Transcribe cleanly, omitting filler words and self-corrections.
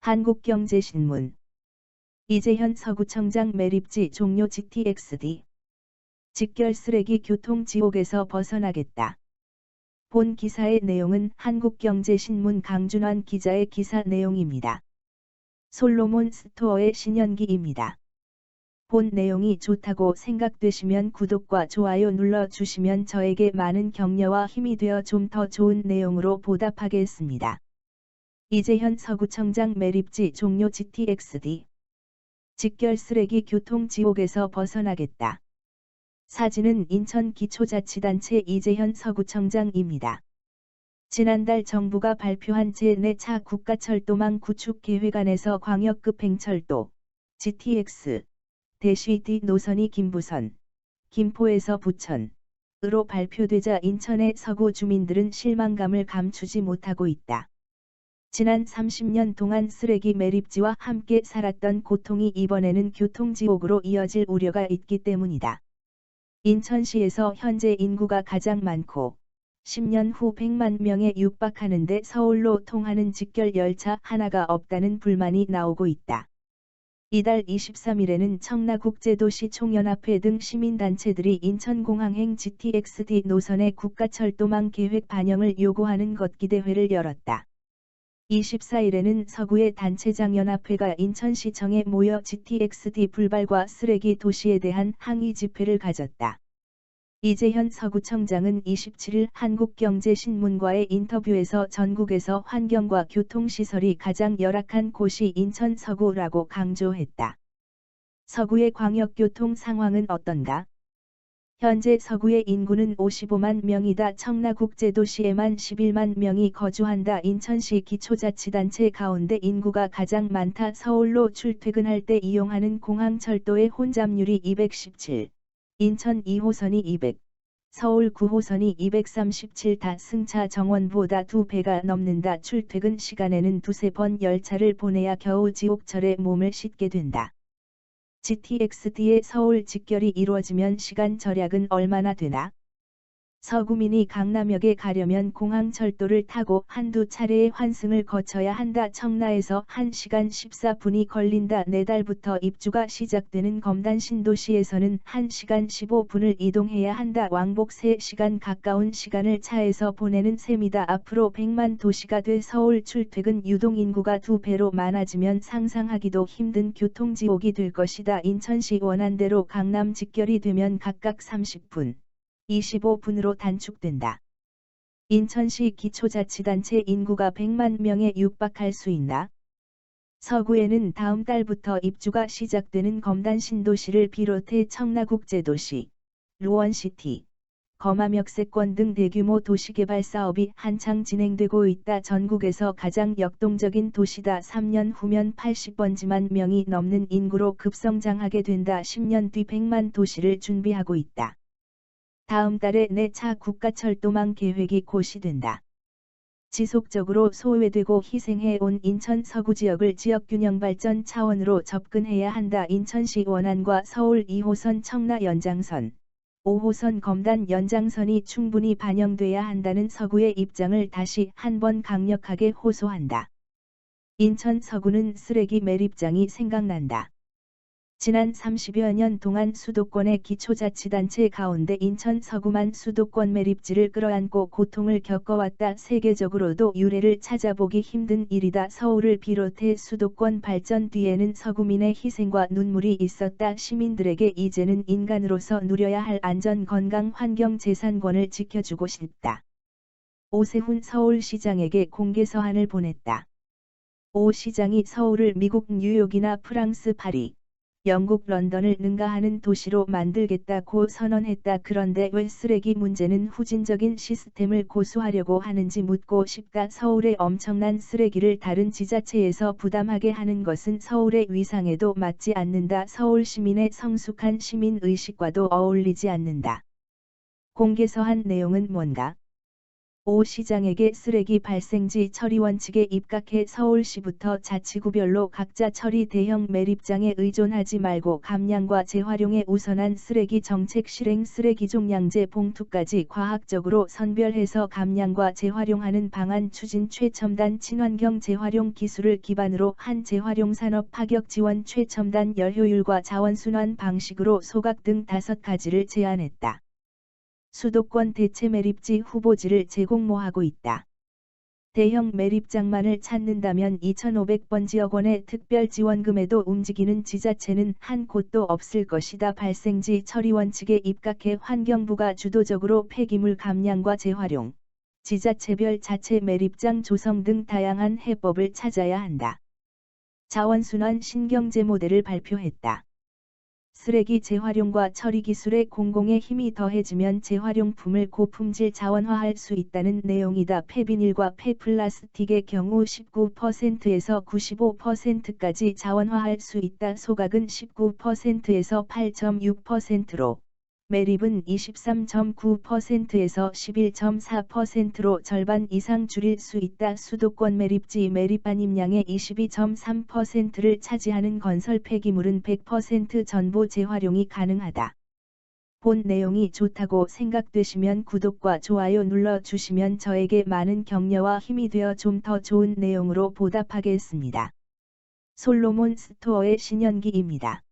한국경제신문. 이재현 서구청장 매립지 종료. GTX-D. 직결 쓰레기 교통 지옥에서 벗어나겠다. 본 기사의 내용은 한국경제신문 강준환 기자의 기사 내용입니다. 솔로몬 스토어의 신현기입니다. 본 내용이 좋다고 생각되시면 구독과 좋아요 눌러주시면 저에게 많은 격려와 힘이 되어 좀 더 좋은 내용으로 보답하겠습니다. 이재현 서구청장 매립지 종료. GTX-D. 직결 쓰레기 교통 지옥에서 벗어나겠다. 사진은 인천기초자치단체 이재현 서구청장입니다. 지난달 정부가 발표한 제4차 국가철도망 구축 계획안에서 광역급 행철도 GTX-D 노선이 김부선, 김포에서 부천으로 발표되자 인천의 서구 주민들은 실망감을 감추지 못하고 있다. 지난 30년 동안 쓰레기 매립지와 함께 살았던 고통이 이번에는 교통지옥으로 이어질 우려가 있기 때문이다. 인천시에서 현재 인구가 가장 많고 10년 후 100만 명에 육박하는데 서울로 통하는 직결 열차 하나가 없다는 불만이 나오고 있다. 이달 23일에는 청라국제도시 총연합회 등 시민단체들이 인천공항행 GTX-D 노선의 국가철도망 계획 반영을 요구하는 걷기대회를 열었다. 24일에는 서구의 단체장연합회가 인천시청에 모여 GTX-D 불발과 쓰레기 도시에 대한 항의 집회를 가졌다. 이재현 서구청장은 27일 한국경제신문과의 인터뷰에서 전국에서 환경과 교통시설이 가장 열악한 곳이 인천 서구라고 강조했다. 서구의 광역교통 상황은 어떤가? 현재 서구의 인구는 55만 명이다. 청라국제도시에만 11만 명이 거주한다. 인천시 기초자치단체 가운데 인구가 가장 많다. 서울로 출퇴근할 때 이용하는 공항철도의 혼잡률이 217, 인천 2호선이 200, 서울 9호선이 237다. 승차 정원보다 2배가 넘는다. 출퇴근 시간에는 두세 번 열차를 보내야 겨우 지옥철에 몸을 싣게 된다. GTX-D의 서울 직결이 이루어지면 시간 절약은 얼마나 되나? 서구민이 강남역에 가려면 공항철도를 타고 한두 차례의 환승을 거쳐야 한다. 청라에서 1시간 14분이 걸린다. 내달부터 입주가 시작되는 검단 신도시에서는 1시간 15분을 이동해야 한다. 왕복 3시간 가까운 시간을 차에서 보내는 셈이다. 앞으로 100만 도시가 돼 서울 출퇴근 유동인구가 2배로 많아지면 상상하기도 힘든 교통지옥이 될 것이다. 인천시 원안대로 강남 직결이 되면 각각 30분. 25분으로 단축된다. 인천시 기초자치단체 인구가 100만 명에 육박할 수 있나? 서구에는 다음 달부터 입주가 시작되는 검단 신도시를 비롯해 청라국제도시, 루원시티, 검암역세권 등 대규모 도시개발 사업이 한창 진행되고 있다. 전국에서 가장 역동적인 도시다. 3년 후면 80번지만 명이 넘는 인구로 급성장하게 된다. 10년 뒤 100만 도시를 준비하고 있다. 다음 달에 4차 국가철도망 계획이 고시된다. 지속적으로 소외되고 희생해온 인천 서구 지역을 지역균형 발전 차원으로 접근해야 한다. 인천시 원안과 서울 2호선 청라 연장선, 5호선 검단 연장선이 충분히 반영돼야 한다는 서구의 입장을 다시 한번 강력하게 호소한다. 인천 서구는 쓰레기 매립장이 생각난다. 지난 30여 년 동안 수도권의 기초자치단체 가운데 인천 서구만 수도권 매립지를 끌어안고 고통을 겪어왔다. 세계적으로도 유례를 찾아보기 힘든 일이다. 서울을 비롯해 수도권 발전 뒤에는 서구민의 희생과 눈물이 있었다. 시민들에게 이제는 인간으로서 누려야 할 안전, 건강, 환경, 재산권을 지켜주고 싶다. 오세훈 서울시장에게 공개 서한을 보냈다. 오 시장이 서울을 미국 뉴욕이나 프랑스 파리, 영국 런던을 능가하는 도시로 만들겠다고 선언했다. 그런데 왜 쓰레기 문제는 후진적인 시스템을 고수하려고 하는지 묻고 싶다. 서울의 엄청난 쓰레기를 다른 지자체에서 부담하게 하는 것은 서울의 위상에도 맞지 않는다. 서울 시민의 성숙한 시민의식과도 어울리지 않는다. 공개 서한 내용은 뭔가? 오 시장에게 쓰레기 발생지 처리 원칙에 입각해 서울시부터 자치구별로 각자 처리 대형 매립장에 의존하지 말고 감량과 재활용에 우선한 쓰레기 정책 실행 쓰레기 종량제 봉투까지 과학적으로 선별해서 감량과 재활용하는 방안 추진 최첨단 친환경 재활용 기술을 기반으로 한 재활용 산업 파격 지원 최첨단 열효율과 자원순환 방식으로 소각 등 5가지를 제안했다. 수도권 대체 매립지 후보지를 제공모하고 있다. 대형 매립장만을 찾는다면 2,500번지억 원의 특별지원금에도 움직이는 지자체는 한 곳도 없을 것이다. 발생지 처리 원칙에 입각해 환경부가 주도적으로 폐기물 감량과 재활용, 지자체별 자체 매립장 조성 등 다양한 해법을 찾아야 한다. 자원순환 신경제 모델을 발표했다. 쓰레기 재활용과 처리 기술의 공공의 힘이 더해지면 재활용품을 고품질 자원화할 수 있다는 내용이다. 폐비닐과 폐플라스틱의 경우 19%에서 95%까지 자원화할 수 있다. 소각은 19%에서 8.6%로, 매립은 23.9%에서 11.4%로 절반 이상 줄일 수 있다. 수도권 매립지 매립 반입량의 22.3%를 차지하는 건설 폐기물은 100% 전부 재활용이 가능하다. 본 내용이 좋다고 생각되시면 구독과 좋아요 눌러주시면 저에게 많은 격려와 힘이 되어 좀 더 좋은 내용으로 보답하겠습니다. 솔로몬 스토어의 신현기입니다.